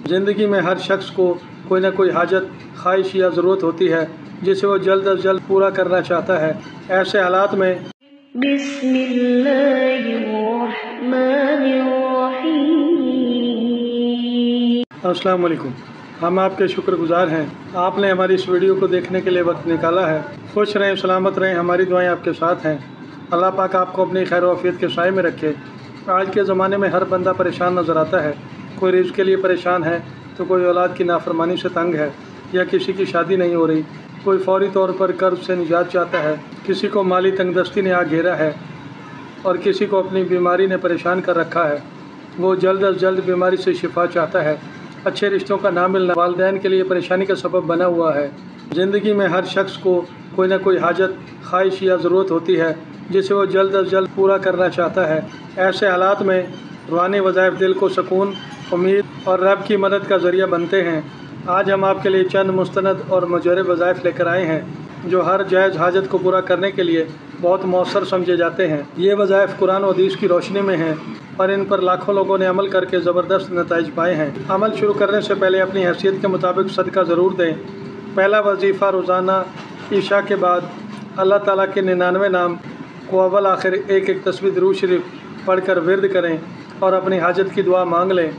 ज़िंदगी में हर शख्स को कोई ना कोई हाजत, ख्वाहिश या ज़रूरत होती है जिसे वो जल्द अज जल्द पूरा करना चाहता है। ऐसे हालात में अस्सलाम वालेकुम। हम आपके शुक्रगुजार हैं, आपने हमारी इस वीडियो को देखने के लिए वक्त निकाला है। खुश रहें, सलामत रहें, हमारी दुआएं आपके साथ हैं। अल्लाह पाक आपको अपनी खैर वाफियत के साए में रखे। आज के ज़माने में हर बंदा परेशान नज़र आता है। कोई रिज़्क़ के लिए परेशान है तो कोई औलाद की नाफरमानी से तंग है या किसी की शादी नहीं हो रही। कोई फौरी तौर पर कर्ज से निजात चाहता है, किसी को माली तंगदस्ती ने आ घेरा है और किसी को अपनी बीमारी ने परेशान कर रखा है। वो जल्द अज जल्द बीमारी से शिफा चाहता है। अच्छे रिश्तों का ना मिलना वालिदैन के लिए परेशानी का सबब बना हुआ है। ज़िंदगी में हर शख्स को कोई ना कोई हाजत, ख्वाहिश या ज़रूरत होती है जिसे वो जल्द अज जल्द पूरा करना चाहता है। ऐसे हालात में रूहानी वज़ाइफ दिल को सुकून, उम्मीद और रब की मदद का ज़रिया बनते हैं। आज हम आपके लिए चंद मुस्तनद और मुजरब वज़ाइफ लेकर आए हैं जो हर जायज़ हाजत को पूरा करने के लिए बहुत मौसर समझे जाते हैं। ये वज़ाइफ कुरान और हदीस की रोशनी में हैं और इन पर लाखों लोगों ने अमल करके ज़बरदस्त नताइज पाए हैं। अमल शुरू करने से पहले अपनी हैसियत के मुताबिक सदका ज़रूर दें। पहला वजीफ़ा रोज़ाना ईशा के बाद अल्लाह ताला के 99 नाम को अव्वल आखिर एक एक तस्बीह दुरूद शरीफ पढ़कर विर्द करें और अपनी हाजत की दुआ मांग लें।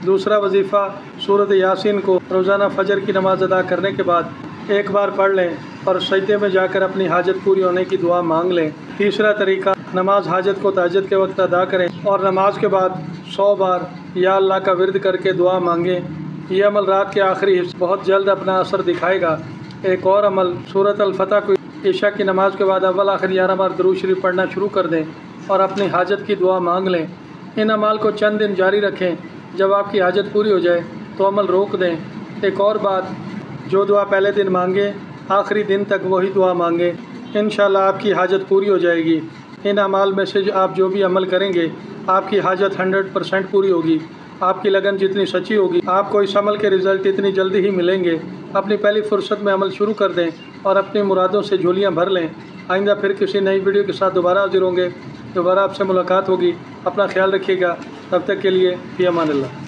दूसरा वजीफ़ा सूरत यासीन को रोज़ाना फ़जर की नमाज़ अदा करने के बाद एक बार पढ़ लें और सजदे में जाकर अपनी हाजत पूरी होने की दुआ मांग लें। तीसरा तरीका, नमाज हाजत को तहज्जुद के वक्त अदा करें और नमाज के बाद 100 बार या अल्लाह का विर्द करके दुआ मांगें। यह अमल रात के आखिरी हिस्से बहुत जल्द अपना असर दिखाएगा। एक और अमल, सूरत अल-फतह को ईशा की नमाज के बाद अव्वल आखिर 11 बार दुरूद शरीफ पढ़ना शुरू कर दें और अपनी हाजत की दुआ मांग लें। इन अमाल को चंद दिन जारी रखें। जब आपकी हाजत पूरी हो जाए तो अमल रोक दें। एक और बात, जो दुआ पहले दिन मांगे आखिरी दिन तक वही दुआ मांगे, इंशाअल्लाह आपकी हाजत पूरी हो जाएगी। इन अमाल में से आप जो भी अमल करेंगे आपकी हाजत 100% पूरी होगी। आपकी लगन जितनी सच्ची होगी आपको इस अमल के रिज़ल्ट इतनी जल्दी ही मिलेंगे। अपनी पहली फुर्सत में अमल शुरू कर दें और अपनी मुरादों से झोलियाँ भर लें। आइंदा फिर किसी नई वीडियो के साथ दोबारा हाजिर होंगे। दोबारा आपसे मुलाकात होगी। अपना ख्याल रखिएगा। तब तक के लिए फ़ी अमान अल्लाह।